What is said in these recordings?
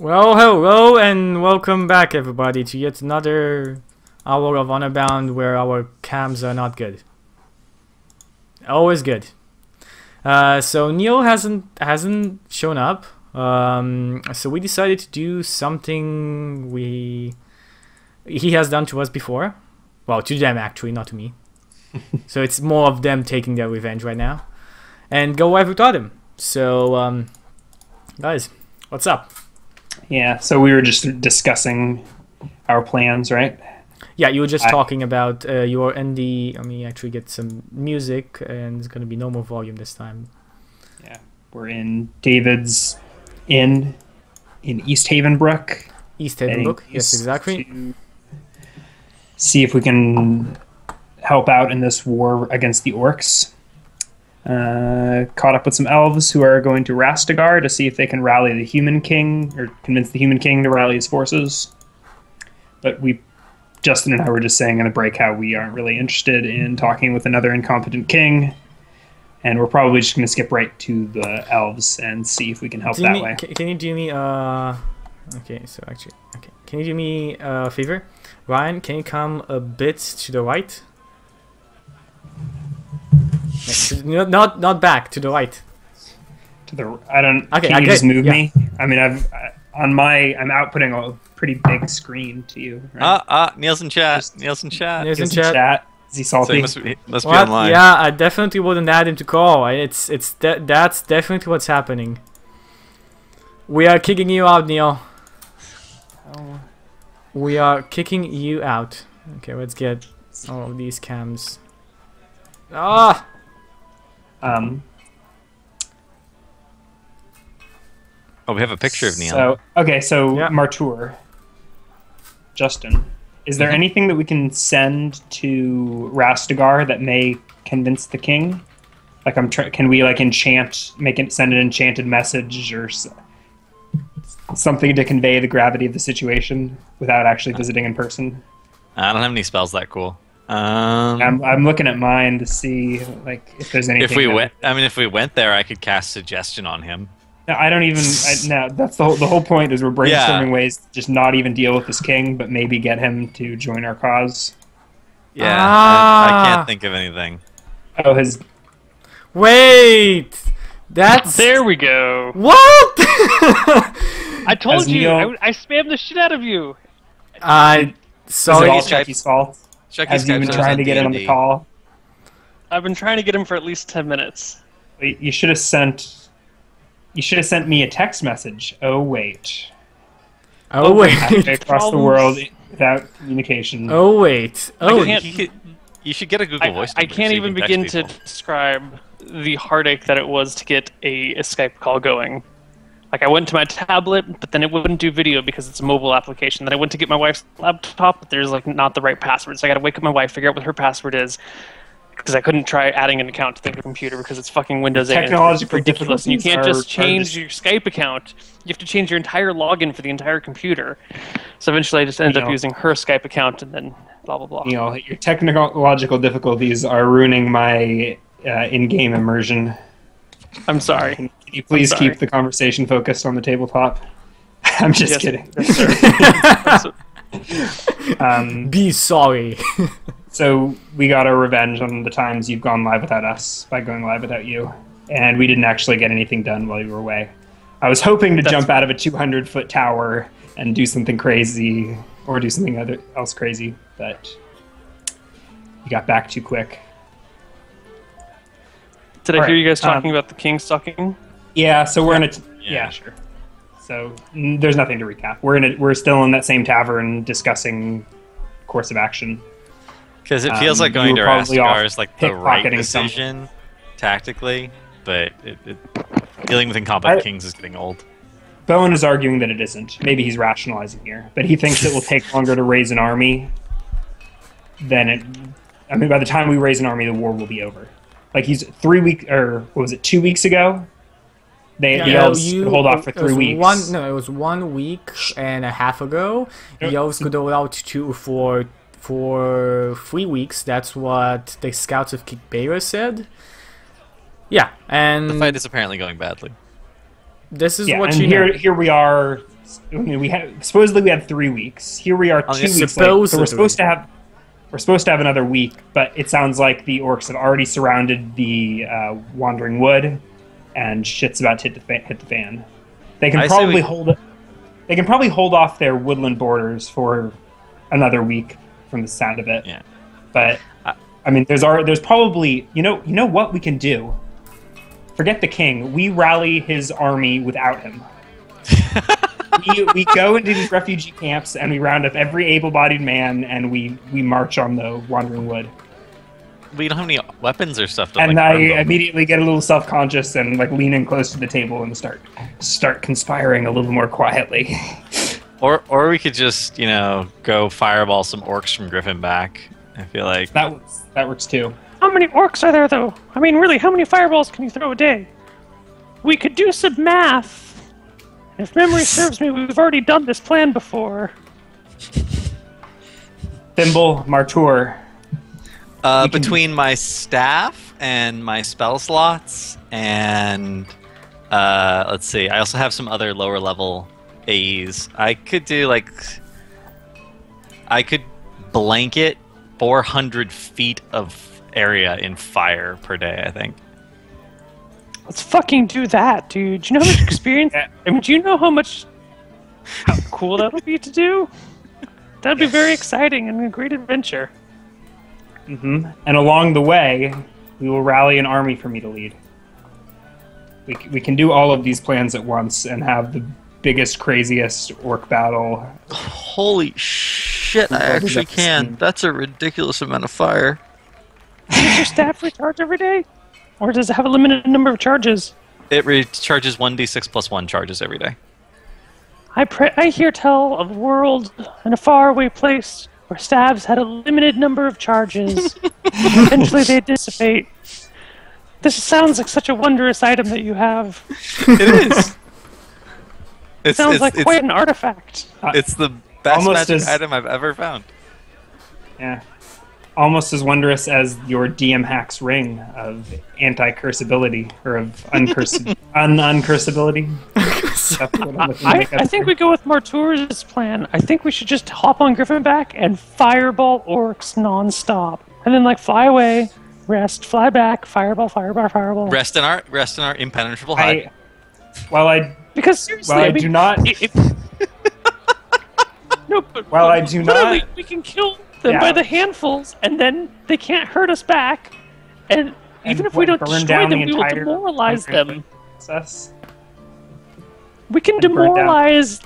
Well, hello and welcome back everybody to yet another hour of Honorbound where our cams are not good. Always good. So Neil hasn't shown up. So we decided to do something he has done to us before. Well, to them actually, not to me. So it's more of them taking their revenge right now. And go live without him. So guys, what's up? Yeah, so we were just discussing our plans, right? Yeah, you were just talking about your ND. Let me actually get some music, and it's going to be no more volume this time. Yeah, we're in David's Inn in East Havenbrook. East Havenbrook, yes, exactly. See if we can help out in this war against the orcs. Caught up with some elves who are going to Rastegar to see if they can rally the Human King, or convince the Human King to rally his forces. But Justin and I were just saying in the break how we aren't really interested in talking with another incompetent king, and we're probably just going to skip right to the elves and see if we can help that way. Can you do me okay, so actually, okay, can you do me a favor? Ryan, can you come a bit to the right? Not back, to the right. To the I don't. Okay, can you just move me? I mean, I'm outputting a pretty big screen to you. Right? Neil's in chat. Neil's in chat. Neil's in chat. Is he salty? So he must be online. Yeah, I definitely wouldn't add him to call. That's definitely what's happening. We are kicking you out, Neil. Oh. We are kicking you out. Okay, let's get all of these cams. Ah. Oh, we have a picture of Neil. So yeah. Martur, Justin, is there anything that we can send to Rastegar that may convince the king? Like, can we like send an enchanted message or something to convey the gravity of the situation without actually visiting in person? I don't have any spells that cool. I'm looking at mine to see like if there's anything. If we went there, I could cast suggestion on him. No, I don't even. No, that's the whole point. Is we're brainstorming ways to just not even deal with this king, but maybe get him to join our cause. Yeah, I can't think of anything. Oh, his. Wait, that's. There we go. What? I told you. Neil... I spammed the shit out of you. Sorry. Is it all Chucky's fault? Have you been trying to get in on the call? I've been trying to get him for at least 10 minutes. Wait, you should have sent me a text message. Oh wait. Oh wait. Across the world without communication. Oh wait. Oh. You should get a Google Voice. I can't even begin to describe the heartache that it was to get a Skype call going. Like, I went to my tablet, but then it wouldn't do video because it's a mobile application. Then I went to get my wife's laptop, but there's, like, not the right password. So I gotta wake up my wife, figure out what her password is, because I couldn't try adding an account to the computer because it's fucking Windows 8. It's ridiculous. And you can't just change your Skype account. You have to change your entire login for the entire computer. So eventually I just ended up using her Skype account and then blah, blah, blah. Your technological difficulties are ruining my in-game immersion. I'm sorry. Can you please keep the conversation focused on the tabletop? I'm just kidding. Yes, sir. Be sorry. So we got our revenge on the times you've gone live without us by going live without you. And we didn't actually get anything done while you were away. I was hoping to jump out of a 200-foot tower and do something crazy, or do something else crazy, but you got back too quick. Did I hear you guys talking about the king sucking? Yeah, so we're in a... Yeah, sure. So there's nothing to recap. We're still in that same tavern discussing course of action. Because it feels like going to Rastegar is like the right decision tactically, but dealing with incompetent kings is getting old. Bowen is arguing that it isn't. Maybe he's rationalizing here, but he thinks it will take longer to raise an army than it... I mean, by the time we raise an army, the war will be over. Like, he's 3 weeks, or what was it, 2 weeks ago? The elves could hold off for 3 weeks. It was 1 week and a half ago. The elves could hold out for 3 weeks. That's what the scouts of Kikbera said. Yeah, and the fight is apparently going badly. This is yeah, what and you here, know. here we are I mean, supposedly we had 3 weeks. Here we are 2 weeks later. So we're supposed to have another week, but it sounds like the orcs have already surrounded the Wandering Wood, and shit's about to hit the fan. They can probably hold off their woodland borders for another week, from the sound of it. Yeah. But I mean, there's probably you know what we can do. Forget the king. We rally his army without him. we go into these refugee camps and we round up every able-bodied man and we march on the Wandering Wood. We don't have any weapons or stuff to I immediately get a little self-conscious and like lean in close to the table and start conspiring a little more quietly. Or we could just, go fireball some orcs from Griffin back. I feel like that works too. How many orcs are there, though? I mean, really, how many fireballs can you throw a day? We could do some math. If memory serves me, we've already done this plan before. Thimble, Martour. Between my staff and my spell slots, and let's see, I also have some other lower level AEs. I could blanket 400 feet of area in fire per day, I think. Let's fucking do that, dude. Do you know how much experience? I mean, do you know how cool that'll be to do? That'd be very exciting and a great adventure. Mm-hmm. And along the way, we will rally an army for me to lead. We can do all of these plans at once and have the biggest, craziest orc battle. Holy shit, I actually can. That's a ridiculous amount of fire. Does your staff recharge every day? Or does it have a limited number of charges? It recharges 1d6 plus 1 charges every day. I hear tell of a world in a faraway place where staves had a limited number of charges. Eventually they dissipate. This sounds like such a wondrous item that you have. It is. It sounds like quite an artifact. It's the best magic item I've ever found. Yeah. Almost as wondrous as your DM Hack's ring of anti-curseability, or of uncursability. I think we go with Martour's plan. I think we should just hop on Griffin back and fireball orcs non-stop. And then fly away, rest, fly back, fireball. Rest in our impenetrable hide. Because seriously, do not. No, but while I do not, we can kill them by the handfuls, and then they can't hurt us back. And even if we don't destroy them, we will demoralize them. We can demoralize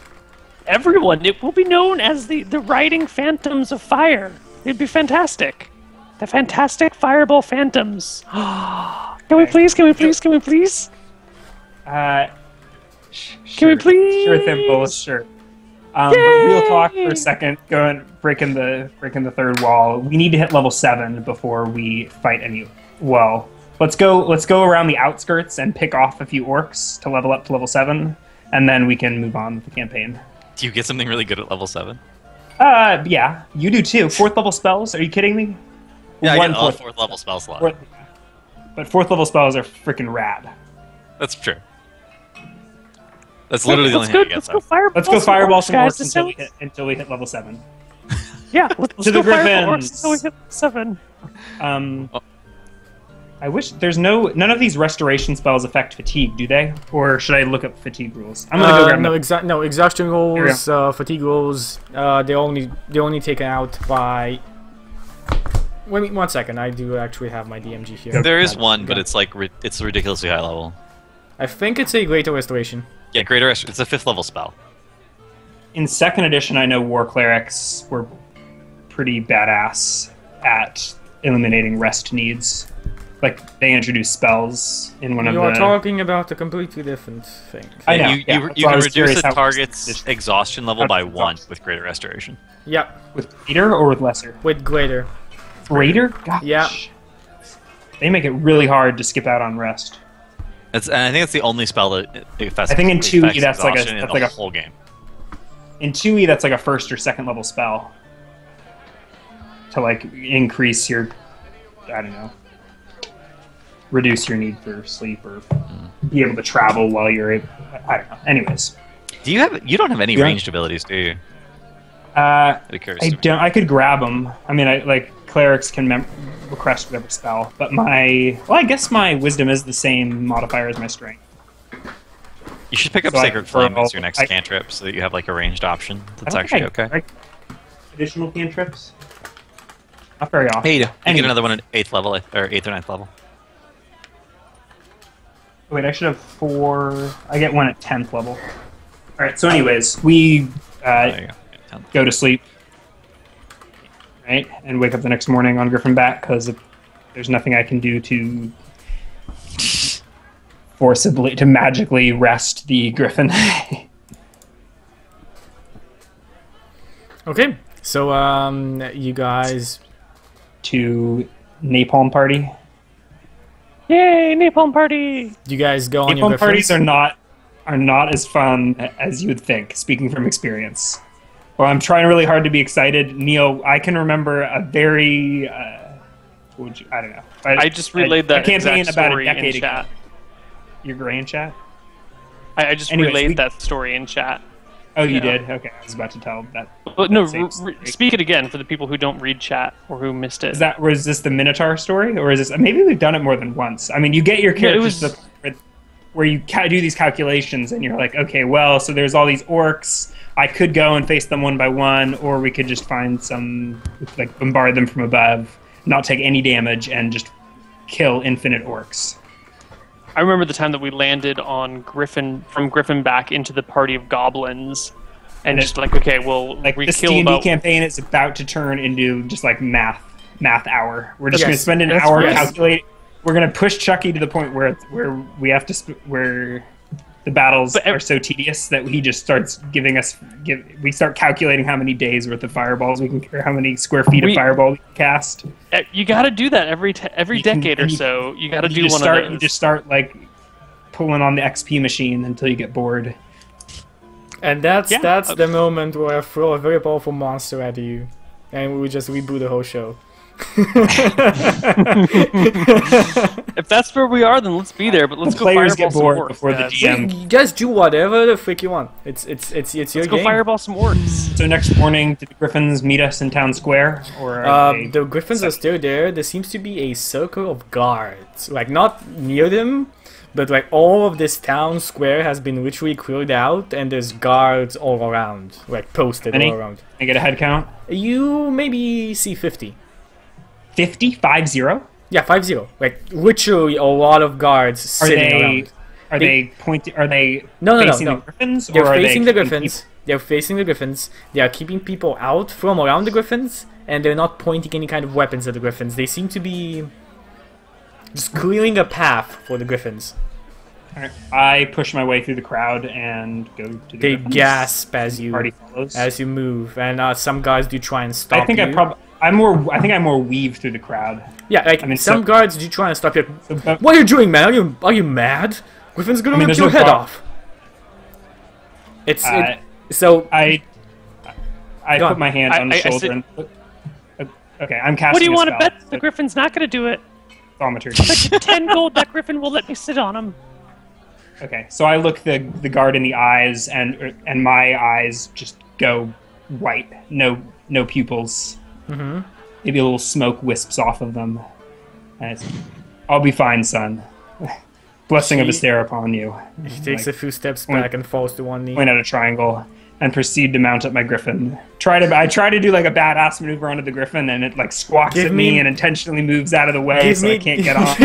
everyone. It will be known as the riding phantoms of fire. It'd be fantastic. The fantastic fireball phantoms. Can we please? Can we please? Can we please? Can we please? Sure, Thimble, sure. But real talk for a second. Breaking the third wall. We need to hit level 7 before we fight any. Well, let's go around the outskirts and pick off a few orcs to level up to level 7, and then we can move on with the campaign. Do you get something really good at level 7? Yeah, you do too. 4th level spells? Are you kidding me? Yeah, I get all 4th level spell slot. But 4th level spells are freaking rad. That's true. That's literally the only thing I get. Let's go fireball some orcs until we hit level 7. Yeah, let's go fireball orcs until we hit 7. I wish there's none of these restoration spells affect fatigue, do they? Or should I look up fatigue rules? I'm gonna go grab exhaustion rules, fatigue rules. They only taken out by. Wait 1 second. I do actually have my DMG here. There is one, but it's it's a ridiculously high level. I think it's a Greater Restoration. Yeah, Greater Restoration. It's a 5th level spell. In 2nd edition, I know War Clerics were pretty badass at eliminating rest needs. They introduced spells in one of the... You are talking about a completely different thing. I know, you can reduce the target's exhaustion level by 1 with Greater Restoration. Yeah. With greater or with lesser? With greater. Greater? Gosh. Yeah. They make it really hard to skip out on rest. And I think it's the only spell that affects. I think in 2E that's like a whole game. In 2E that's like a 1st or 2nd level spell to increase your, I don't know, reduce your need for sleep or be able to travel while you're. I don't know. Anyways, You don't have any Yeah. ranged abilities, do you? I Be curious. don't. I could grab them. I mean, clerics can request whatever spell, but I guess my wisdom is the same modifier as my strength. You should pick up So I Sacred Flame as your roll- next cantrip, so that you have like a ranged option. That's I don't actually think okay. Additional cantrips. Not very often. Hey, you Anyway. get another one at 8th level, or 8th or 9th level. Wait, I should have 4. I get one at 10th level. All right. So, anyways, we There you go. Yeah, 10th. go to sleep, right, and wake up the next morning on Griffin back because there's nothing I can do to forcibly to magically rest the Griffin. Okay, so you guys. To napalm party. Yay, napalm party! You guys go on your Napalm griffins? parties are not as fun as you would think. Speaking from experience. Well, I'm trying really hard to be excited. Neil, I can remember a very I don't know. I just relayed that a campaign exact about a story decade in chat. ago. Your grand chat? I just Anyways, relayed we- that story in chat. Oh, you Yeah. did? Okay, I was about to tell that. But no, Same story. speak it again for the people who don't read chat or who missed it. Was this the Minotaur story, or is this? Maybe we've done it more than once. I mean, you get your characters was- to the point where you do these calculations, and you're like, okay, well, so there's all these orcs. I could go and face them one by one, or we could just find some, like, bombard them from above, not take any damage, and just kill infinite orcs. I remember the time that we landed on Griffin, from Griffin back into the party of goblins, and just like, okay, well, Like we this kill D&D about. campaign is about to turn into just like math hour. We're just Yes, going to spend an that's hour right. calculating. We're going to push Chucky to the point where we have to where the battles But are so tedious that he just starts giving us we start calculating how many days worth of fireballs we can, or how many square feet of We- fireball we can cast. You got to do that every You can- decade or and you- so. You got to You do just one start of you those. just start like pulling on the XP machine until you get bored. And that's Yeah. the moment where I throw a very powerful monster at you, and we just reboot the whole show. If that's where we are, then let's be there. But let's The go players fireball get some bored orcs. before the guys. GM. You guys do whatever the frick you want. It's your Let's game. go fireball some orcs. So next morning, did the Griffins meet us in town square, or The griffins are still there. There seems to be a circle of guards, like not near them, but like all of this town square has been literally cleared out, and there's guards all around, like posted Any? all around. I get a head count? You maybe see 50. 50? 50? Yeah, 50. Like literally a lot of guards Are sitting they around. are they pointing? Are they No, facing no. the Griffins? They're or are facing they the keeping griffins. They're facing the griffins. They are keeping people out from around the griffins, and they're not pointing any kind of weapons at the griffins. They seem to be just clearing a path for the griffins. people? I push my way through the crowd and go to the They Griffins. gasp as you Party follows. you move, and some guys do try and stop I think you. I think I more weave through the crowd. Yeah, like I mean, some so- guards do try and stop you. So, but- What are you doing, man? Are you mad? Griffin's gonna I mean, rip there's your no head guard- off. It's Uh, so I Go put on. my hand on the I shoulder said- and okay, I'm casting. What do you a want to spell. bet the Griffin's not going to do it? Thaumaturgy. 10 gold, that Griffin will let me sit on him. Okay, so I look the guard in the eyes, and my eyes just go white. No pupils. Mm-hmm. Maybe a little smoke wisps off of them. And it's, I'll be fine, son. Blessing of He- Astera upon you. he takes Like, a few steps point- back and falls to one knee. point at a triangle and proceed to mount up my griffin. I try to do like a badass maneuver onto the griffin, and it like squawks Give at me- me and intentionally moves out of the way Give so me- I can't get on.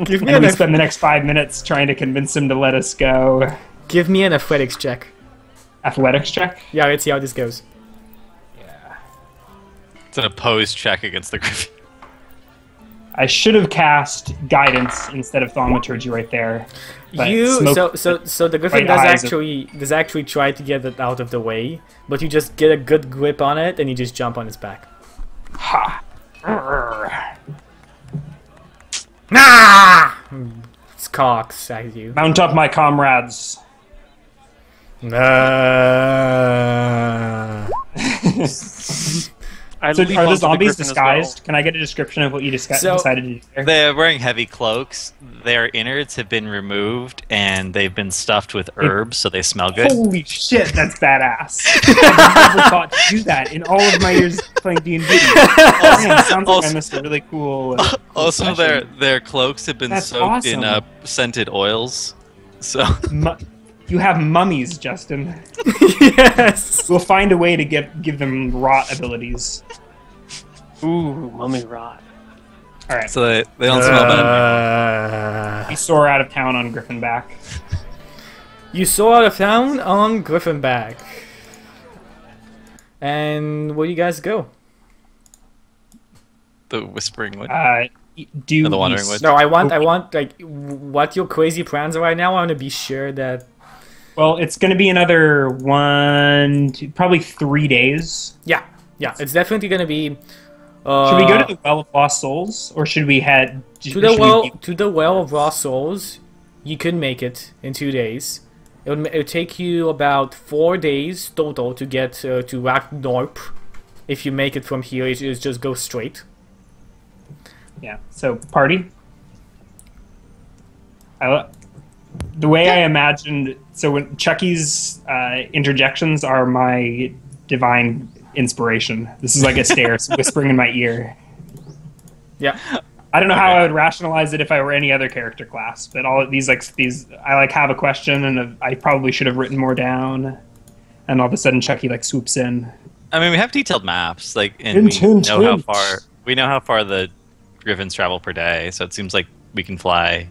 Give me And an we spend the next 5 minutes trying to convince him to let us go. give me an athletics check. Athletics check. Yeah, let's see how this goes. It's an opposed check against the Griffin. I should have cast guidance instead of thaumaturgy right there. But You smoke- so the griffin bright does eyes are- actually try to get it out of the way, but you just get a good grip on it and you just jump on its back. Ha! Urgh. Ah! It cocks at you. Mount up, my comrades. I So leap are the onto zombies griffin as well. disguised? Can I get a description of what you So- decided to do there? They're wearing heavy cloaks. Their innards have been removed, and they've been stuffed with herbs, so they smell good. Holy shit, that's badass! I've never thought to do that in all of my years playing D&D. Man, sounds like I missed a really cool. Also, session. their cloaks have been That's soaked in awesome. scented oils. So You have mummies, Justin. Yes. We'll find a way to give them rot abilities. Ooh, mummy rot. All right, so they don't smell bad. we soar out of town on Griffinback. You saw out of town on Griffinback. And where do you guys go? The Whispering Wood. Due the Wandering east. Wood. No, I want like what your crazy plans are right now. I want to be sure that. Well, it's going to be another probably 3 days. Yeah, it's definitely gonna be. Should we go to the Well of Lost Souls, or should we head to the well of raw souls? You could make it in 2 days. It'll take you about 4 days total to get to Ragnorp. If you make it from here, it's just go straight. Yeah. So party. The way I imagined. So when Chucky's interjections are my divine inspiration. This is like a stare whispering in my ear. Yeah. I don't know how I would rationalize it if I were any other character class, but all of these I have a question and I probably should have written more down, and all of a sudden Chucky swoops in. I mean, we have detailed maps, and we know how far the griffins travel per day, so it seems like we can fly.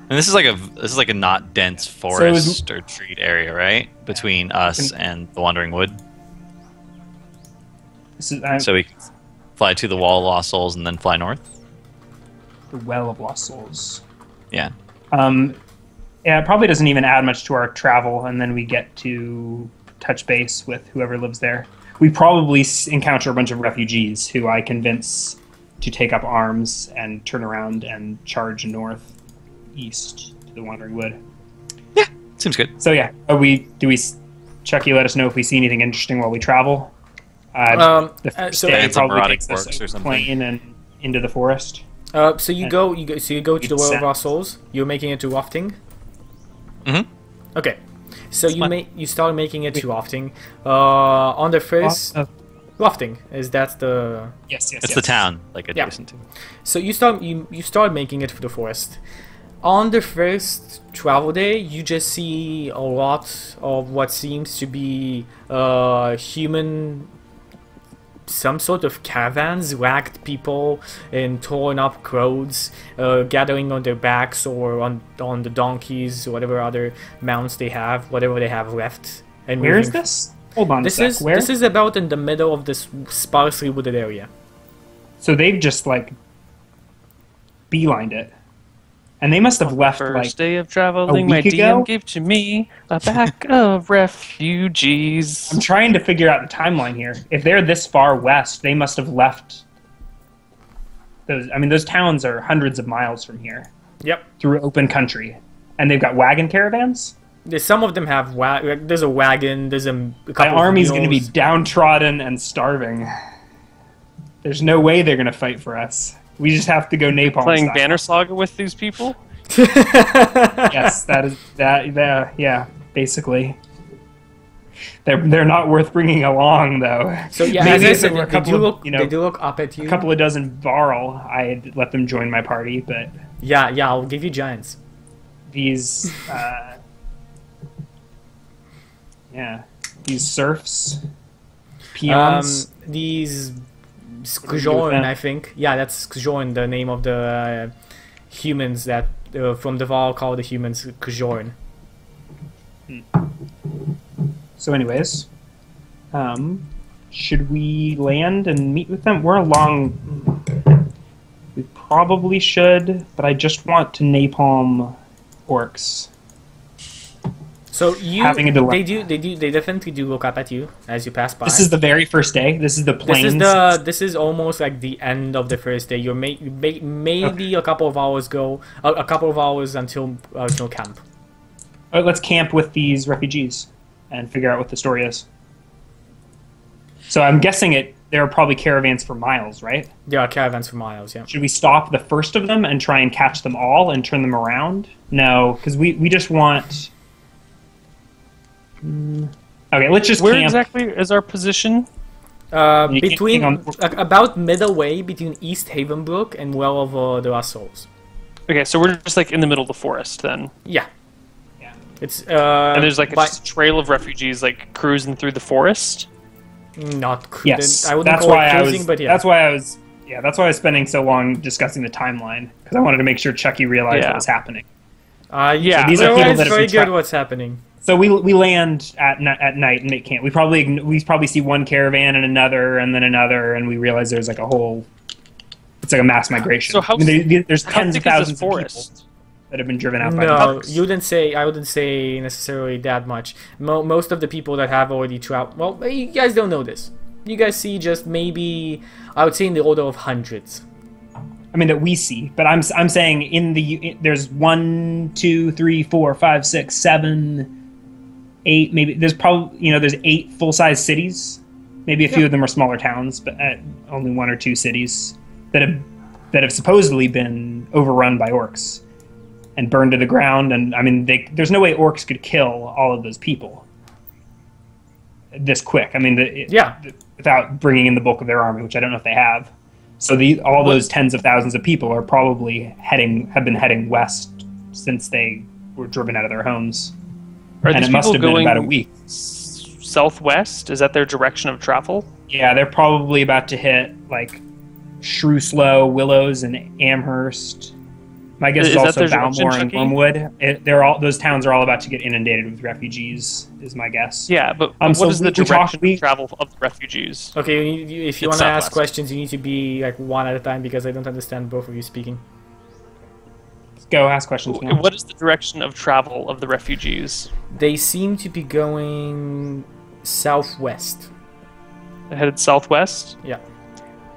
And this is like a not dense forest or treed area, right? Between us and the Wandering Wood. So we can fly to the Wall of Lost Souls and then fly north. The Well of Lost Souls. Yeah. Yeah, it probably doesn't even add much to our travel, and then we get to touch base with whoever lives there. We probably encounter a bunch of refugees who I convince to take up arms and turn around and charge northeast to the Wandering Wood. Yeah, seems good. So yeah, Chucky, let us know if we see anything interesting while we travel. The first so- day And some probably erotic takes us orcs or a something. plane and into the forest. So you go to the Well of Raw Souls. You're making it to Rafting. Mm-hmm. Okay. So you start making it to Rafting. On the first Rafting that's the Yes. It's the town, adjacent to. So you start making it through the forest. On the first travel day, you just see a lot of what seems to be human, some sort of caravans, ragged people in torn up clothes, gathering on their backs or on the donkeys or whatever other mounts they have, whatever they have left. And Where is moving. this? Hold on a This sec. is Where? this is about in the middle of this sparsely wooded area. So they've just beelined it, and they must have left First day of traveling, a my week DM ago? gave to me a pack of refugees. I'm trying to figure out the timeline here. If they're this far west, they must have left. Those towns are hundreds of miles from here Yep. through open country, and they've got wagon caravans. Some of them have there's a wagon. There's a My couple. army's of going to be mules. downtrodden and starving. There's no way they're going to fight for us. We just have to go napalm Playing style. Banner Saga with these people? Yes, that. Yeah, basically. They're not worth bringing along, though. So yeah, Maybe as I if it were said, a couple they do look up at you. a couple of dozen Varl, I'd let them join my party, but Yeah, I'll give you giants. these these serfs, peons. These do we do with Skjorn, them? I think. Yeah, that's Skjorn, the name of the humans that from the Val called the humans Skjorn. So, anyways, should we land and meet with them? We're along. We probably should, but I just want to napalm orcs. So Having a dilemma. they definitely do look up at you as you pass by. This is the very first day. This is the plains. This is almost like the end of the first day. You're maybe a couple of hours until camp. All right, let's camp with these refugees and figure out what the story is. So I'm guessing there are probably caravans for miles, right? There are caravans for miles, yeah. Should we stop the first of them and try and catch them all and turn them around? No, because we just want... Okay, let's just Where camp. exactly is our position? Between about midway between East Havenbrook and Well of the Lost Souls. Okay, so we're just like in the middle of the forest then. Yeah. Yeah. It's and there's like just a trail of refugees like cruising through the forest. Not yes. I wouldn't call it cruising, but yeah. That's why I was spending so long discussing the timeline, because I wanted to make sure Chucky realized what was happening. Yeah. So these are people that have very good what's happening. So we land at night and make camp. We probably see one caravan and another, and we realize there's like a whole. It's like a mass migration. So how, there's how tens of thousands of people that have been driven out by the Bucks. You didn't say. I wouldn't say necessarily that much. Most of the people that have already traveled. Well, you guys don't know this. You guys see just maybe, I would say, in the order of hundreds. I mean that we see, but I'm saying there's 1, 2, 3, 4, 5, 6, 7, 8. Maybe there's probably there's 8 full-size cities. Maybe a few of them are smaller towns, but only 1 or 2 cities that have supposedly been overrun by orcs and burned to the ground. And I mean, there's no way orcs could kill all of those people this quick. I mean, without bringing in the bulk of their army, which I don't know if they have. So all those tens of thousands of people are probably have been heading west since they were driven out of their homes. And it must have been about a week. Southwest? Is that their direction of travel? Yeah, they're probably about to hit like Shrewslow, Willows, and Amherst. My guess is also Balmore and Wormwood. Those towns are all about to get inundated with refugees, is my guess. Yeah, but what is the direction of travel of the refugees? Okay, if you want to ask questions, you need to be like one at a time because I don't understand both of you speaking. Go ask questions. Now. What is the direction of travel of the refugees? They seem to be going southwest. They're headed southwest? Yeah.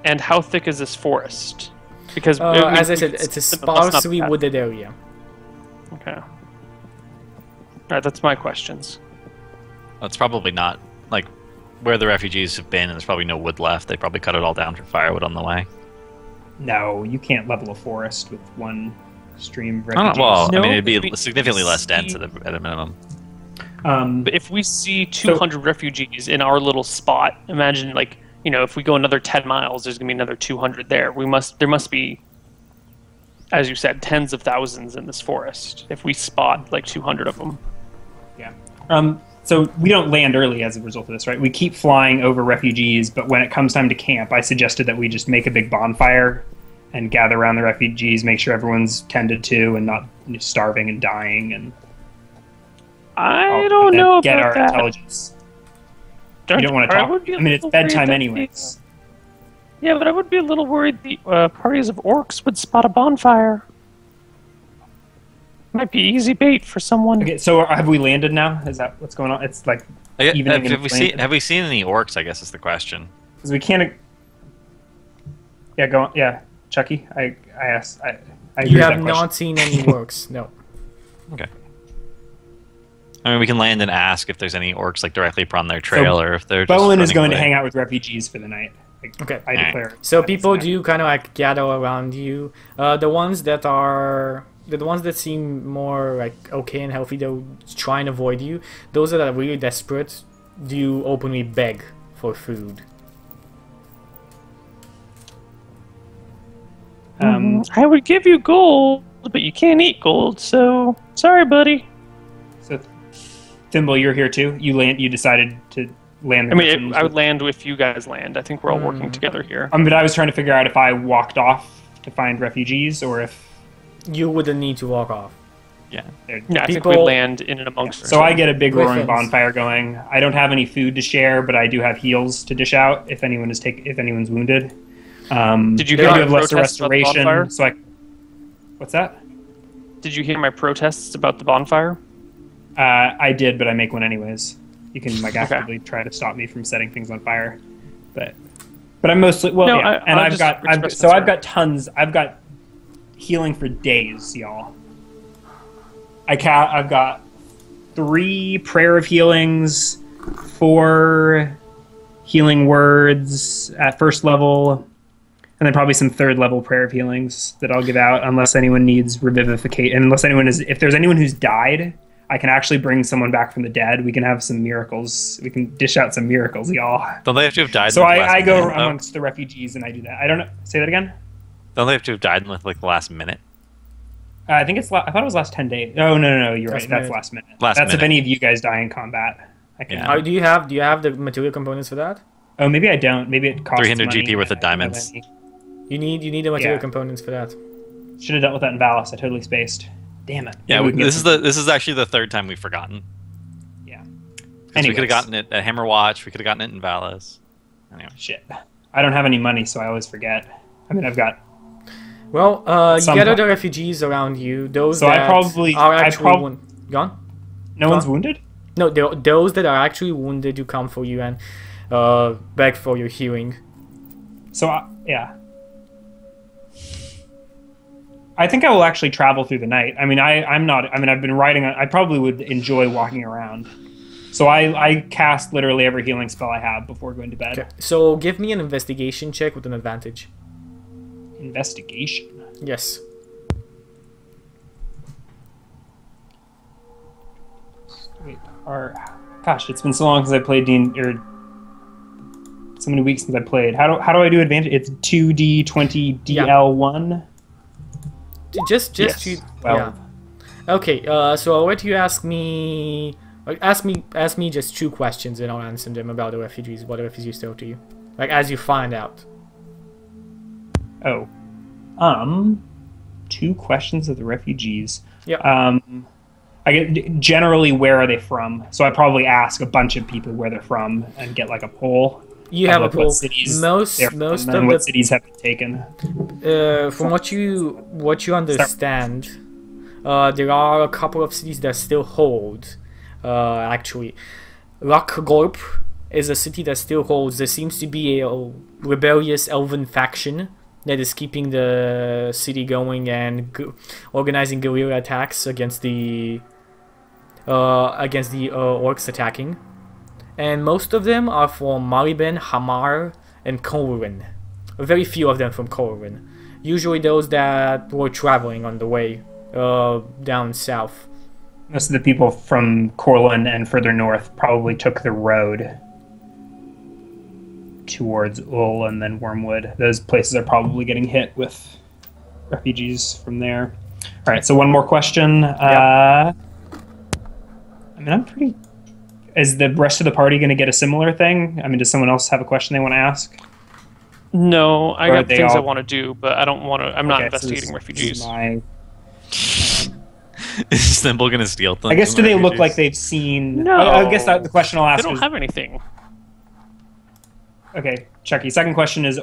And how thick is this forest? Because as I said, it's a sparsely wooded area. Okay. All right, that's my questions. Well, it's probably not like where the refugees have been, and there's probably no wood left. They probably cut it all down for firewood on the way. No, you can't level a forest with one stream of refugees. Well, I mean, it'd be significantly less dense at a minimum. But if we see 200 refugees in our little spot, imagine like. If we go another 10 miles, there's going to be another 200 there. There must be, as you said, tens of thousands in this forest. If we spot like 200 of them. Yeah. So we don't land early as a result of this, right? We keep flying over refugees, but when it comes time to camp, I suggested that we just make a big bonfire and gather around the refugees, make sure everyone's tended to and not starving and dying. And I don't know about get our that. Intelligence. You don't want to talk. I mean, it's bedtime anyways. Yeah, but I would be a little worried the parties of orcs would spot a bonfire. Might be easy bait for someone. Okay, so have we landed now? Is that what's going on? It's like evening. Have we seen any orcs? I guess is the question. Because we can't. Yeah, go on. Yeah, Chucky. I asked. I you have not seen any orcs. No. Okay. I mean, we can land and ask if there's any orcs like directly upon their trail, or if they're. Bowen is going to hang out with refugees for the night. Okay. I declare. So people do kind of like gather around you. The ones that seem more like okay and healthy, they'll try and avoid you. Those that are really desperate do openly beg for food. I would give you gold, but you can't eat gold, so sorry, buddy. So, Thimble, you're here too. You decided to land. I would land if you guys land. I think we're all working together here. But I was trying to figure out if I walked off to find refugees or if you wouldn't need to walk off. Yeah, I think we land in and amongst. So I get a big roaring bonfire going. I don't have any food to share, but I do have heals to dish out if anyone's wounded. Did you hear my lesser protests restoration? About the bonfire? What's that? Did you hear my protests about the bonfire? I did, but I make one anyways. You can actively try to stop me from setting things on fire, but I'm mostly I've got tons. I've got healing for days, y'all. I've got 3 prayer of healings, 4 healing words at first level, and then probably some third level prayer of healings that I'll give out unless anyone needs revivification. And if there's anyone who's died, I can actually bring someone back from the dead. We can have some miracles. We can dish out some miracles, y'all. Don't they have to have died? So I go amongst the refugees and I do that. I don't know. Say that again. Don't they have to have died in like the last minute? I think it's. I thought it was last 10 days. Oh no, you're right. That's last minute. That's if any of you guys die in combat. I can. Yeah. Do you have the material components for that? Oh, maybe I don't. Maybe it costs 300 money. GP worth of diamonds. You need the material components for that. Should have dealt with that in Valis. I totally spaced. Damn it. Yeah, this is actually the third time we've forgotten. Yeah. We could have gotten it at Hammerwatch. We could have gotten it in Valis. Anyway. Shit. I don't have any money, so I always forget. I mean, I've got. Well, you get other refugees around you. Those so that I probably are actually gone. No one's wounded. No, those that are actually wounded do come for you and beg for your healing. So yeah. I think I will actually travel through the night. I mean, I'm not. I mean, I've been riding. I probably would enjoy walking around. So I cast literally every healing spell I have before going to bed. Okay. So give me an investigation check with an advantage. Investigation. Yes. Wait, gosh, it's been so long since I played or so many weeks since I played. How do I do advantage? It's 2d20 dl1. Just yes. yeah. Okay. So I'll let you ask me just 2 questions and I'll answer them about the refugees. What the refugees tell to you, like as you find out. Oh, 2 questions of the refugees. Yeah. I get generally where are they from? So I probably ask a bunch of people where they're from and get like a poll. You have a poll. Most of what cities have been taken. From what you understand, there are a couple of cities that still hold. Actually, Lockgorp is a city that still holds. There seems to be a rebellious elven faction that is keeping the city going and organizing guerrilla attacks against the orcs attacking. And most of them are from Maliben, Hamar, and Korin. Very few of them from Korin. Usually those that were traveling on the way down south. Most of the people from Corlin and further north probably took the road towards Ul and then Wormwood. Those places are probably getting hit with refugees from there. All right, so one more question. Yep. I mean, Is the rest of the party going to get a similar thing? I mean, does someone else have a question they want to ask? No, I got things I want to do, but I don't want to. I'm not investigating refugees. Is Thimble going to steal things? I guess do they look like they've seen? No. I guess the question I'll ask. They don't have anything. Okay, Chucky. Second question is,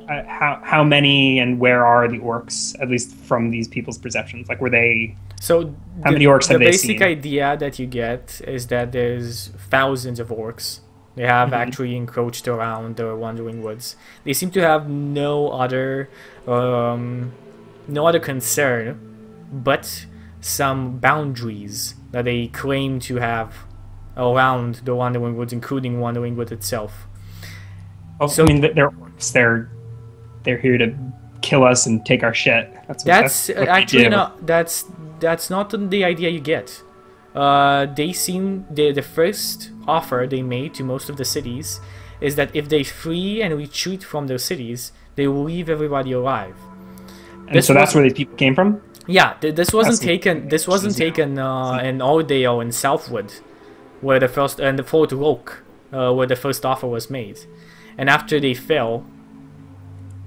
how many and where are the orcs? At least from these people's perceptions, like were they? So how many orcs have they seen? The basic idea that you get is that there's thousands of orcs. They have actually encroached around the Wandering Woods. They seem to have no other concern but some boundaries that they claim to have around the Wandering Woods, including Wandering Wood itself. Oh, so, I mean, they're orcs. They're here to kill us and take our shit. That's actually not. That's not the idea you get. The first offer they made to most of the cities is that if they flee and retreat from their cities, they will leave everybody alive. And so that's where these people came from? Yeah, this wasn't taken. This wasn't taken in Ordale and Southwood, where the first and the Fort Roke, where the first offer was made, and after they fell,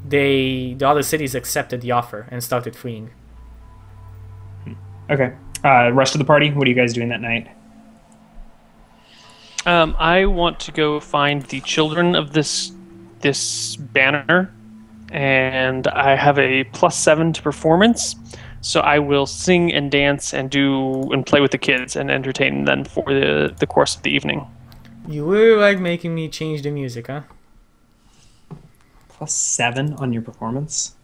the other cities accepted the offer and started fleeing. Okay. Rest of the party, what are you guys doing that night? I want to go find the children of this banner, and I have a +7 to performance, so I will sing and dance and play with the kids and entertain them for the course of the evening. You really like making me change the music, huh? +7 on your performance?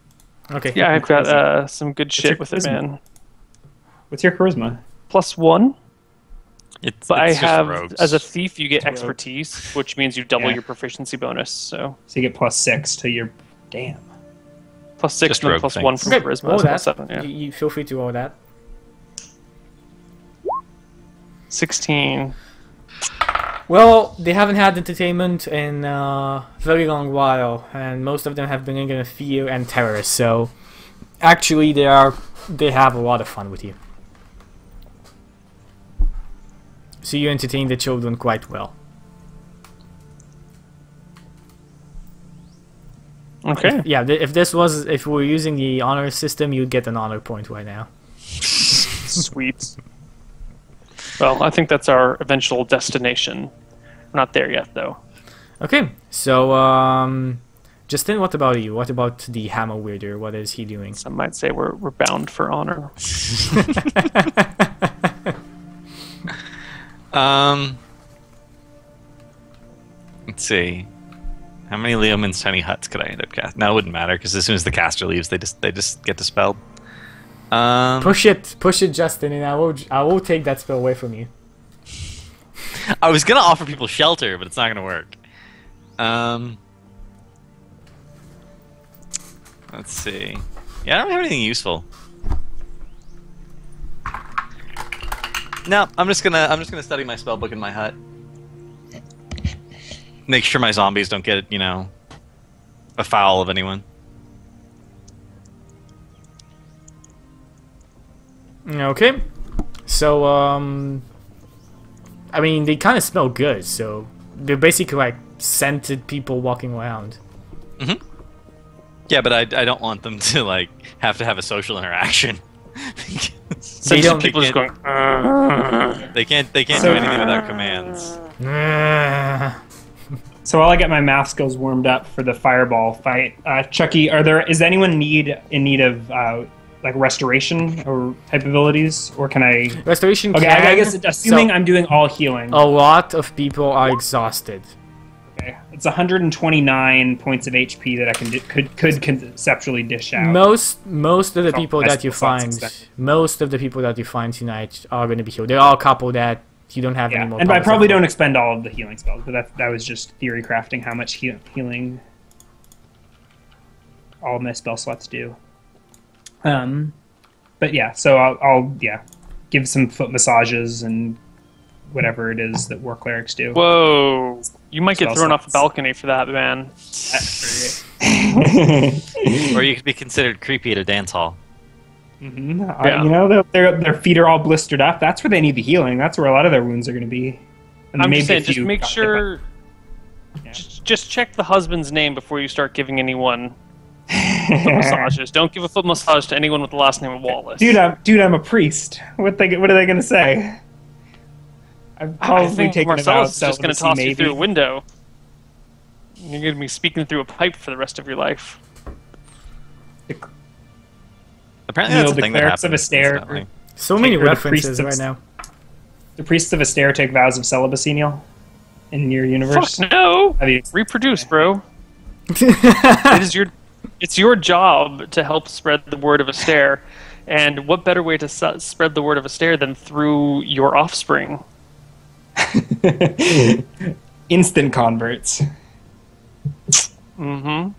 Okay. Yeah, I've got some good shit with it, man. What's your charisma? +1. But I just have, rogues. as a thief, you get expertise, which means you double your proficiency bonus. So you get +6 to your damn. +6 Just and then rogue +1 from things. charisma. Roll So that. 7, yeah. You feel free to roll that. 16. Well, they haven't had entertainment in a very long while, and most of them have been in fear and terror. So, actually, they have a lot of fun with you. So you entertain the children quite well. Okay. If we were using the honor system, you'd get an honor point right now. Sweet. Well, I think that's our eventual destination. We're not there yet, though. Okay, so Justin, what about you? What about the hammer weirder? What is he doing? Some might say we're bound for honor. Let's see. How many Leoman's tiny huts could I end up casting? No, it wouldn't matter because as soon as the caster leaves, they just get dispelled. Push it, Justin, and I will take that spell away from you. I was gonna offer people shelter, but it's not gonna work. Let's see. Yeah, I don't have anything useful. No, I'm just gonna study my spellbook in my hut. Make sure my zombies don't get, afoul of anyone. Okay, so I mean, they kind of smell good, so they're basically like scented people walking around. Mm-hmm. Yeah, but I don't want them to have a social interaction. They don't. People just going. They can't do anything without commands. So while I get my math skills warmed up for the fireball fight, Chucky, is anyone in need of restoration or type abilities, or can I? Restoration. Okay, I guess assuming I'm doing all healing. A lot of people are exhausted. Okay, it's 129 points of HP that I could conceptually dish out. Most of the people that you find, tonight are going to be healed. There are a couple that you don't have any more. And I probably don't expend all of the healing spells, but that was just theory crafting how much healing all of my spell slots do. But yeah, so I'll give some foot massages and whatever it is that war clerics do. Whoa! You might get thrown off a balcony for that, man. Or you could be considered creepy at a dance hall. Mm-hmm. Yeah. Their feet are all blistered up. That's where they need the healing. That's where a lot of their wounds are going to be. And I'm just saying, just make sure. Just check the husband's name before you start giving anyone foot massages. Don't give a foot massage to anyone with the last name of Wallace. Dude, I'm a priest. What are they going to say? I think Marcellus is just going to toss you through a window. You're going to be speaking through a pipe for the rest of your life. Apparently, that's a thing that happens. Of Astaire. So many references right now. The priests of Astaire take vows of celibacy, Neil, in your universe. Fuck no! Reproduce, bro. It's your job to help spread the word of Astaire, and what better way to spread the word of Astaire than through your offspring? Instant converts. Mm-hmm.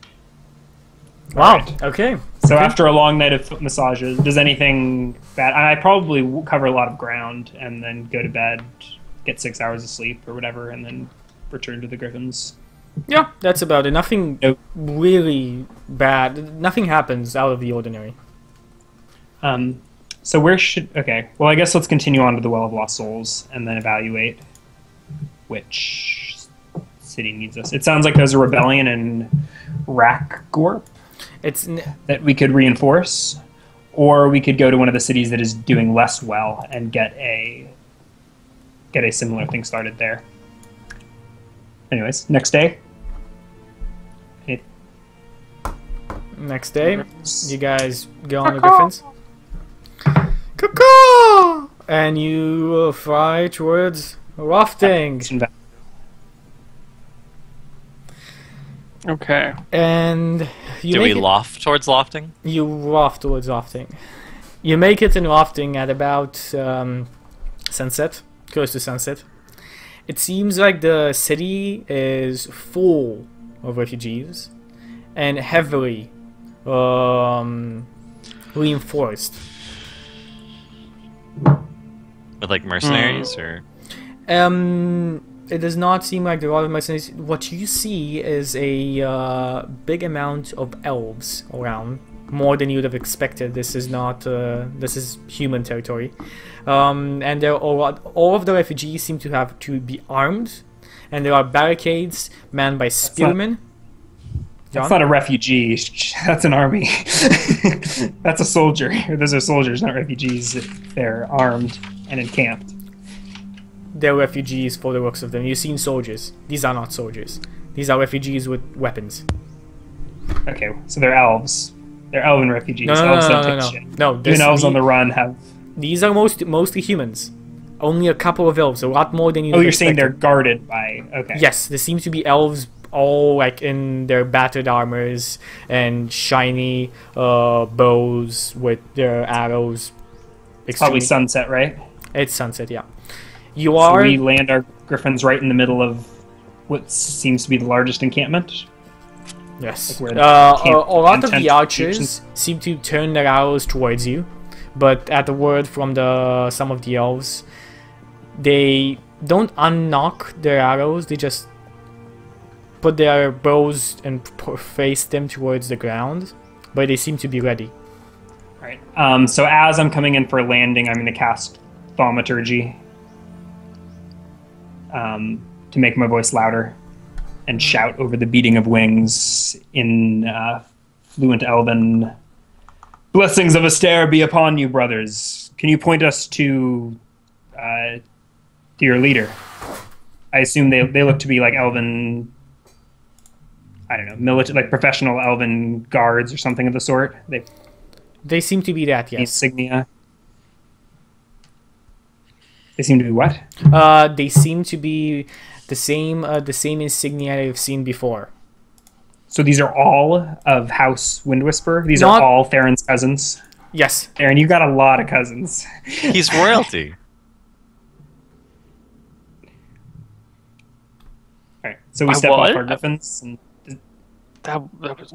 Wow. Right. Okay. So after a long night of foot massages, does anything bad? I probably cover a lot of ground and then go to bed, get 6 hours of sleep or whatever, and then return to the Griffins. Yeah, that's about it. Nothing really bad. Nothing happens out of the ordinary. So where should... Okay, well, I guess let's continue on to the Well of Lost Souls and then evaluate which city needs us. It sounds like there's a rebellion in Rakgorp that we could reinforce, or we could go to one of the cities that is doing less well and get a similar thing started there. Anyways, next day. Next day, you guys go on the Griffins. Caw-caw! And you fly towards rafting. Okay. And do we loft towards lofting? You raft towards rafting. You make it in rafting at about sunset. close to sunset. It seems like the city is full of refugees and heavily reinforced. With like mercenaries or? It does not seem like there are a lot of mercenaries. What you see is a big amount of elves around, more than you'd have expected. This is not. This is human territory, and there are all of the refugees seem to be armed, and there are barricades manned by spearmen. That's not a refugee. That's an army. That's a soldier. Those are soldiers, not refugees. If they're armed and encamped. They're refugees for the looks of them. You've seen soldiers. These are not soldiers. These are refugees with weapons. Okay, so they're elves. They're elven refugees. No. Even elves on the run have... These are mostly humans. Only a couple of elves. A lot more than you. Oh, you're saying they're guarded by... Okay. Yes, there seems to be elves all like in their battered armors and shiny bows with their arrows. Probably sunset, right? It's sunset, yeah. So we land our griffins right in the middle of what seems to be the largest encampment? Yes. Like a lot of the archers seem to turn their arrows towards you, but at the word from some of the elves, they don't unnock their arrows, they just put their bows and face them towards the ground, but they seem to be ready. Right. So as I'm coming in for landing, I'm going to cast Thaumaturgy. To make my voice louder and shout over the beating of wings in fluent Elven. Blessings of Astaire be upon you, brothers. Can you point us to your leader? I assume they look to be like Elven, I don't know, military, like professional Elven guards or something of the sort. They seem to be that, yes. Insignia. They seem to be what? They seem to be the same insignia I've seen before. So these are all of House Windwhisper? These are all Theron's cousins? Yes. Theron, you got a lot of cousins. He's royalty. Alright, so we step off our griffins. And... That was...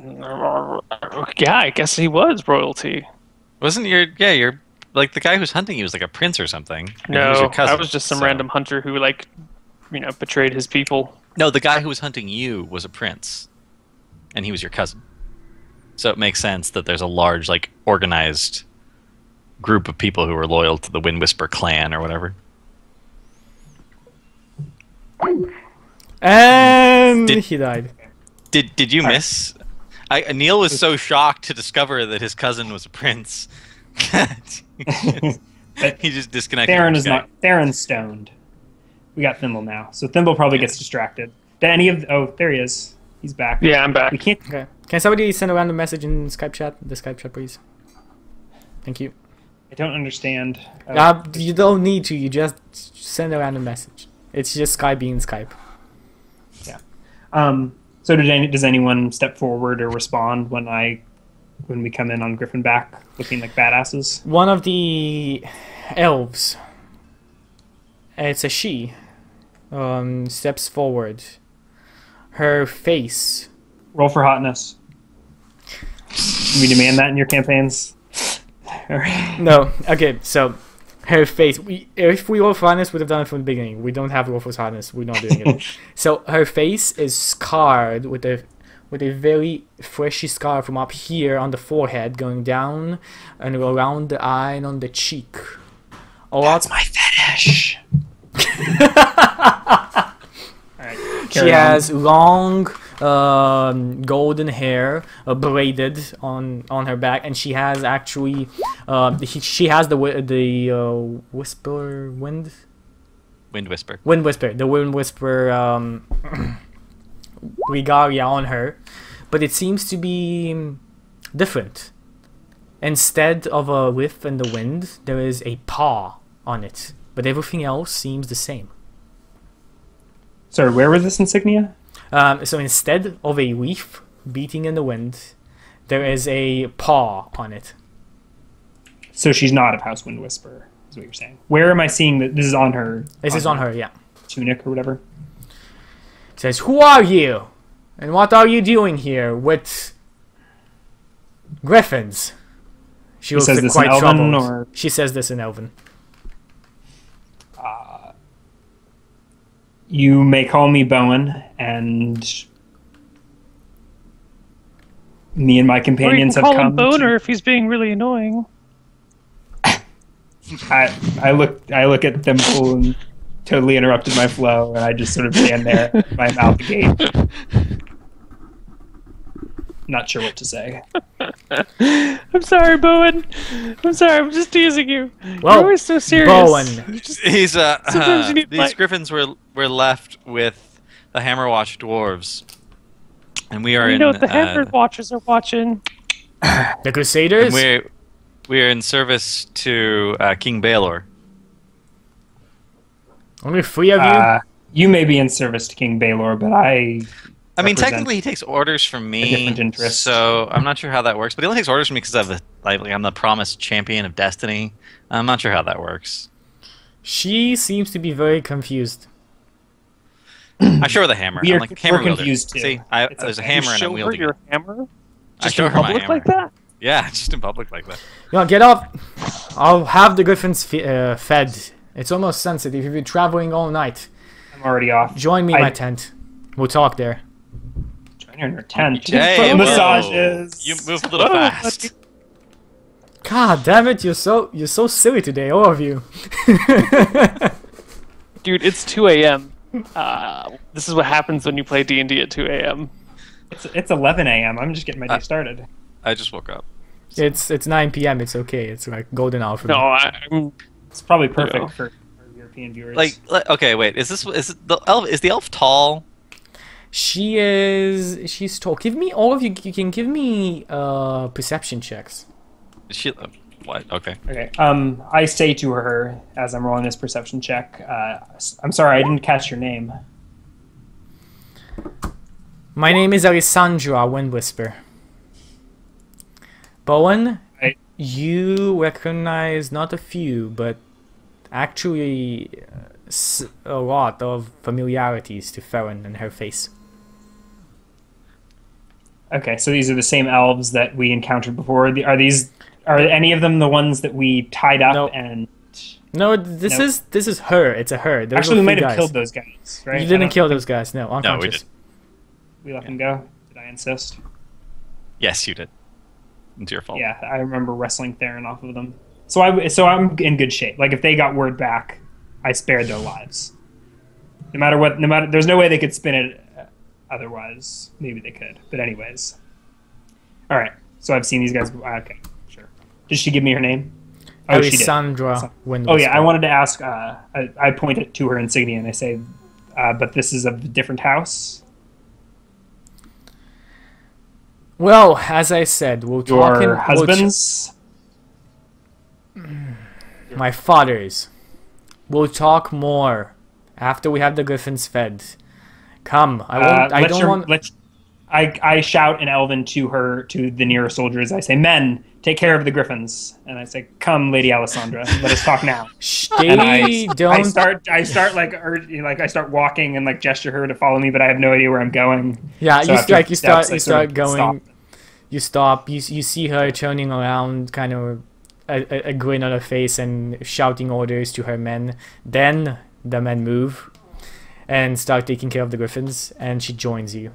Yeah, I guess he was royalty. Wasn't your like the guy who's hunting you was like a prince or something? No, I was just some random hunter who betrayed his people. No, the guy who was hunting you was a prince, and he was your cousin. So it makes sense that there's a large, like, organized group of people who are loyal to the Windwhisper clan or whatever. And he died. Did you miss? Neil was so shocked to discover that his cousin was a prince. He just disconnected. Theron's stoned. We got Thimble now, so Thimble probably gets distracted. There he is. He's back. Yeah, I'm back. We can't. Okay. Can somebody send a random message in Skype chat? The Skype chat, please. Thank you. I don't understand. You don't need to. You just send a random message. It's just Skype being Skype. Yeah. So does anyone step forward or respond when we come in on Griffin back looking like badasses? One of the elves, it's a she, steps forward. Her face... Roll for hotness. We demand that in your campaigns? No, okay, so her face... if we roll for hotness, we would have done it from the beginning. We don't have roll for hotness, we're not doing it. So her face is scarred with a very fleshy scar from up here on the forehead, going down and around the eye and on the cheek. That's my fetish. She has long golden hair braided on her back, and she has actually she has the Windwhisper regalia on her, but it seems to be different. Instead of a whiff in the wind, there is a paw on it, but everything else seems the same. Sorry, where was this insignia? So instead of a leaf beating in the wind, there is a paw on it. So she's not of House Windwhisper. is what you're saying. Where am I seeing that this is on her? This is on her, yeah. Tunic or whatever. It says, "Who are you? And what are you doing here with griffins?" She looks says this quite in Elven, troubled. or? She says this in Elven. You may call me Bowen, and me and my companions have Or you can call come. him Boner if he's being really annoying. I look at Thimble and totally interrupted my flow, and I just sort of stand there, my mouth agape. Not sure what to say. I'm sorry, Bowen. I'm sorry. I'm just teasing you. Well, You're always so serious. Bowen. He's Sometimes you need these light. griffins were left with the Hammerwatch dwarves, and we are You in know what the Hammer Watchers are watching. The Crusaders? we are in service to King Baelor. Only 3 of you? You may be in service to King Baelor, but I mean, represent technically, he takes orders from a different me, interest. so I'm not sure how that works. But he only takes orders from me because I'm the promised champion of destiny. I'm not sure how that works. She seems to be very confused. I show her the hammer. We're I'm like, hammer wielder. confused, too. See, It's there's a okay. hammer You and show I'm her wielding your it. hammer? I Just show in her my public hammer. like that? Yeah, just in public like that. No, get off! I'll have the griffins fed. It's almost sensitive. You've been traveling all night. I'm already off. Join me in my tent. We'll talk there. Join her in her tent. Hey, Massages. You move a little fast. God damn it! You're so silly today, all of you. Dude, it's 2 a.m. This is what happens when you play D&D at 2 a.m. It's 11 a.m. I'm just getting my day started. I just woke up. It's 9 p.m. It's okay. It's like golden hour for me. No, I'm... It's probably perfect Yeah. for European viewers. Like, okay, wait. Is the elf? Is the elf tall? She's tall. Give me all of you. You can give me perception checks. Is she? What? Okay. Okay. I say to her as I'm rolling this perception check. I'm sorry, I didn't catch your name. My name is Alessandra Windwhisper. Bowen, Right. you recognize not a few, but actually a lot of familiarities to Farron and her face. Okay, so these are the same elves that we encountered before. Are any of them the ones that we tied up No. and? No, this Nope. is her. It's a her. Those Actually, were we might few have guys. killed those guys, right? You I didn't don't- kill those guys. No, No, unconscious. we did. We let them go. Did I insist? Yes, you did. It's your fault. Yeah, I remember wrestling Theron off of them. So I'm in good shape. Like if they got word back, I spared their lives. No matter what, there's no way they could spin it otherwise. Maybe they could, but anyways. All right. So I've seen these guys. Okay, sure. Did she give me her name? Oh, she did. Alessandra Windwhisper. Oh yeah, I wanted to ask. I point it to her insignia and I say, "But this is of a different house." Well, as I said, we'll talk in... Your husband's. My father's. We'll talk more after we have the griffins fed. Come, I don't want... I shout in Elven to the nearer soldiers. I say, "Men, take care of the griffins." And I say, "Come, Lady Alessandra, let us talk now." They don't... I start walking and like gesture her to follow me, but I have no idea where I'm going. Yeah, So after you steps, I sort start of going. stop. You stop. You see her turning around, kind of a grin on her face, and shouting orders to her men. Then the men move and start taking care of the griffins, and she joins you.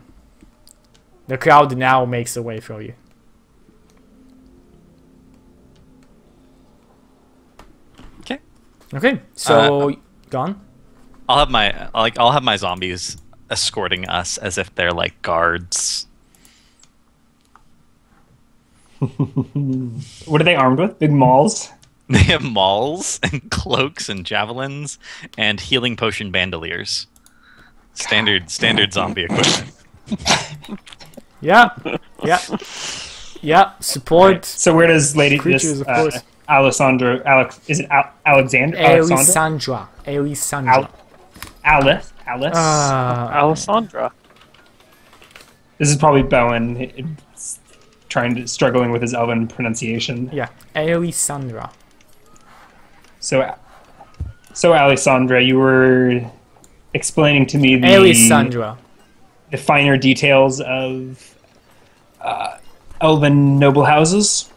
The crowd now makes a way for you. Okay. Okay, so gone. I'll have my zombies escorting us as if they're like guards. What are they armed with? Big mauls? They have mauls and cloaks and javelins and healing potion bandoliers. Standard zombie equipment. Yeah. Support. Right. So where does Lady Creatures, of course. Alessandra? Is it Alexander? Alessandra. Alice. Alessandra. This is probably Bowen struggling with his Elven pronunciation. Yeah, Alessandra. So Alessandra, you were explaining to me Alessandra. The finer details of elven noble houses.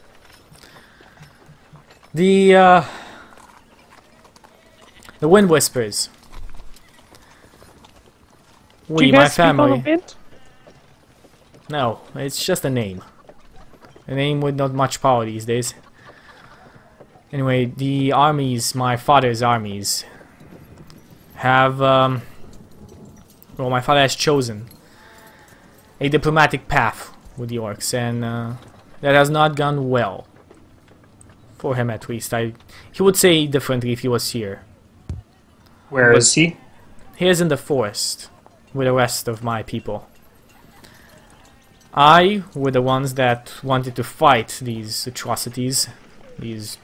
The Wind Whispers. Do you guys speak on the wind? No, it's just a name. A name with not much power these days. Anyway, the armies, my father's armies, have, well, my father has chosen a diplomatic path with the orcs, and that has not gone well. For him, at least. He would say differently if he was here. Where is he? He is in the forest with the rest of my people. I were the ones that wanted to fight these atrocities, these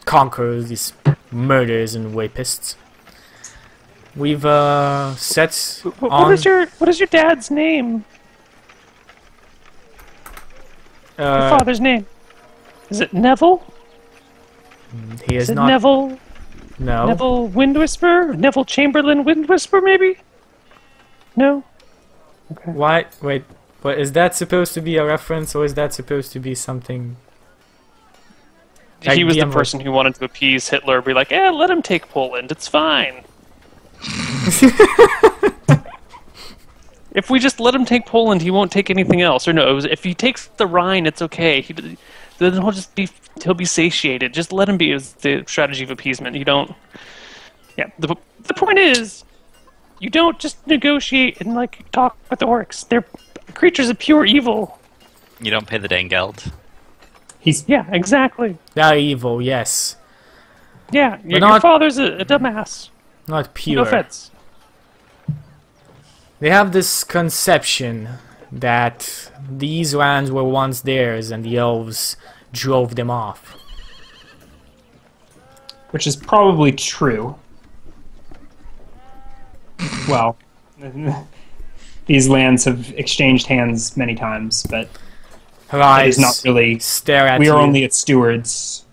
conquerors, these murderers and rapists. We've set on... What is your dad's name? Your father's name? Is it Neville? He is it not... Neville? No. Neville Wind Whisper? Neville Chamberlain Wind Whisper, maybe? No? Okay. Why? Wait. But is that supposed to be a reference, or is that supposed to be something... He was the person who wanted to appease Hitler, be like, let him take Poland, it's fine. If we just let him take Poland, he won't take anything else. Or no, if he takes the Rhine, it's okay. Then he'll be satiated. Just let him be. Is the strategy of appeasement. You don't. Yeah. The point is, you don't just negotiate and like talk with the orcs. They're creatures of pure evil. You don't pay the dang geld. Yeah, exactly. They're evil, yes. Yeah, your father's a dumbass. Not pure. No offense. They have this conception that these lands were once theirs and the elves drove them off. Which is probably true. Well, these lands have exchanged hands many times, but her eyes it is not really. Stare at we are you. only its stewards.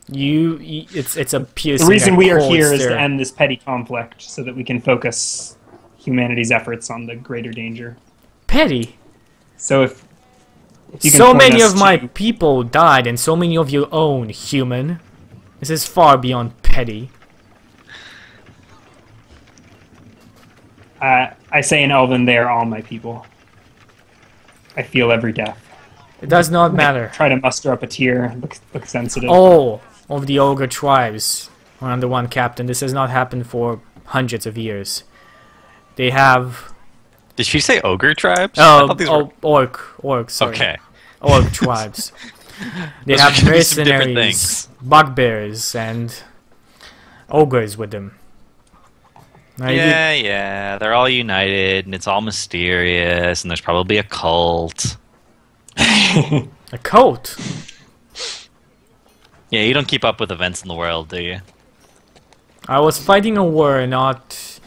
It's a piercing. The reason we are here is stare. to end this petty conflict, so that we can focus humanity's efforts on the greater danger. Petty. So if you can so point many us of my to- people died, and so many of your own, human. This is far beyond petty. I say in Elven, they are all my people. I feel every death. It does not matter. Try to muster up a tear, look sensitive. All of the ogre tribes are under one captain. This has not happened for hundreds of years. They have... Did she say ogre tribes? I thought these were... orc, sorry. Okay. Orc tribes. They Those have are gonna be some different mercenaries, things. bugbears, and ogres with them. Now, Yeah, they're all united, and it's all mysterious, and there's probably a cult. A cult? Yeah, you don't keep up with events in the world, do you? I was fighting a war, not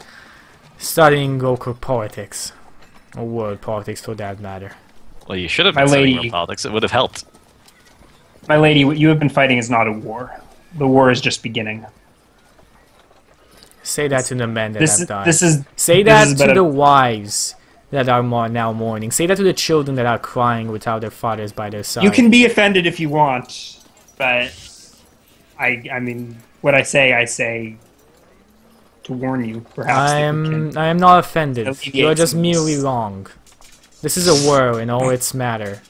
studying local politics. Or world politics, for that matter. Well, you should have My been studying lady. real politics. It would have helped. My lady, what you have been fighting is not a war. The war is just beginning. Say that to the men that have died. Say this that is to about the a- wives that are now mourning. Say that to the children that are crying without their fathers by their side. You can be offended if you want, but I mean, what I say to warn you. Perhaps I am not offended. alleviate You are just some- merely wrong. This is a war in all its matter.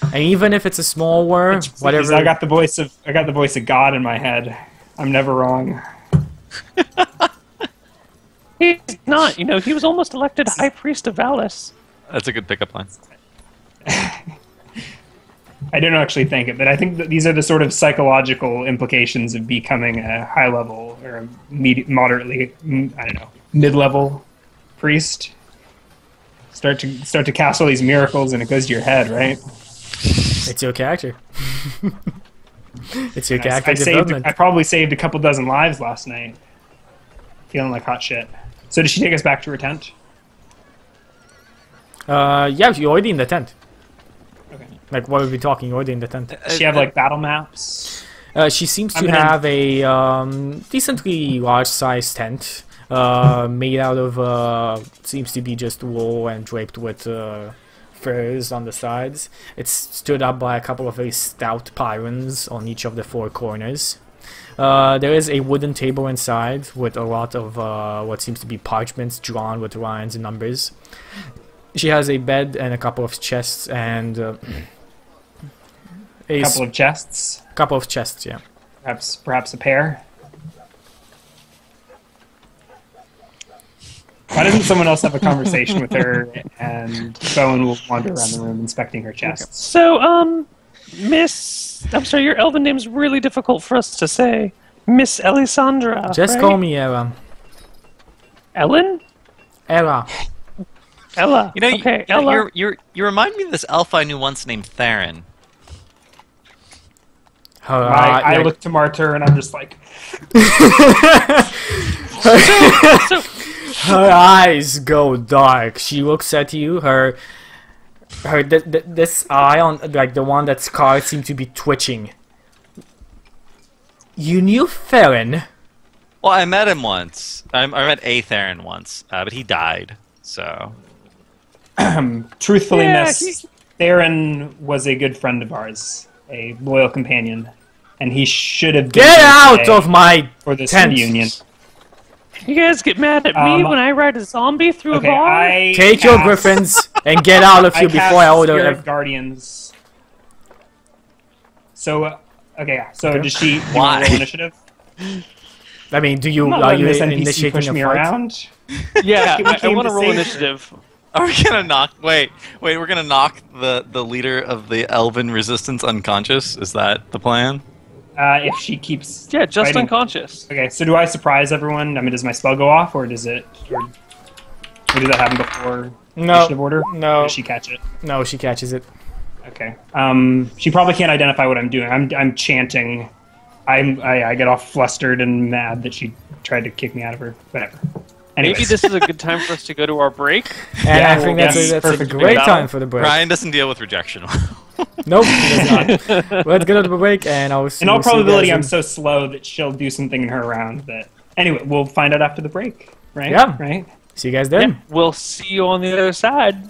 And even if it's a small war, whatever. I got the voice of God in my head. I'm never wrong. He's not. You know, he was almost elected High Priest of Valis. That's a good pickup line. I don't actually think it, but I think that these are the sort of psychological implications of becoming a high level or a moderately, I don't know, mid-level priest. Start to cast all these miracles, and it goes to your head, right? It's your character. It's your character I development. probably saved a couple dozen lives last night. Feeling like hot shit. So did she take us back to her tent? Yeah, you're already in the tent. Okay. Like, what are we talking? You're already in the tent. Does she have like battle maps? She seems to have a decently large-sized tent made out of seems to be just wool and draped with furs on the sides. It's stood up by a couple of very stout pylons on each of the four corners. There is a wooden table inside with a lot of what seems to be parchments drawn with lines and numbers. She has a bed and a couple of chests and a couple of chests. Couple of chests, yeah. Perhaps a pair. Why doesn't someone else have a conversation with her, and Bowen will wander around the room inspecting her chests? So, Miss... I'm sorry, your elven name's really difficult for us to say. Miss Elisandra, Just right? call me Ella. Ellen? Ella. Ella. You know, okay, Ella. You remind me of this elf I knew once named Theron. I look to Martyr and I'm just like... Her eyes go dark. She looks at you. This eye on like the one that's scarred seemed to be twitching. You knew Theron? Well, I met him once. I met a Theron once, but he died. So, truthfully, Miss, Theron was a good friend of ours, a loyal companion, and he should have been Get out of my for this tent. reunion. You guys get mad at me when I ride a zombie through a bar? Take your griffins and get out of here before I order. Guardians. So, does she roll initiative? I mean, are you initiating push a me fight? around? Yeah, I want to roll initiative. Are we gonna knock? Wait, we're gonna knock the leader of the Elven Resistance unconscious. Is that the plan? If she keeps just fighting. unconscious. Okay, so do I surprise everyone? I mean, does my spell go off, or does it? Or does that happen before initiative order? No. Or does she catch it? No, she catches it. Okay. She probably can't identify what I'm doing. I'm chanting. I get all flustered and mad that she tried to kick me out of her. Whatever. Anyways. Maybe this is a good time for us to go to our break. And I think that's a great time for the break. Ryan doesn't deal with rejection. Nope, he does not. Let's go to the break, and I'll see. In all probability, I'm so slow that she'll do something in her round. That anyway, we'll find out after the break, right? Yeah. Right. See you guys then. Yeah, we'll see you on the other side.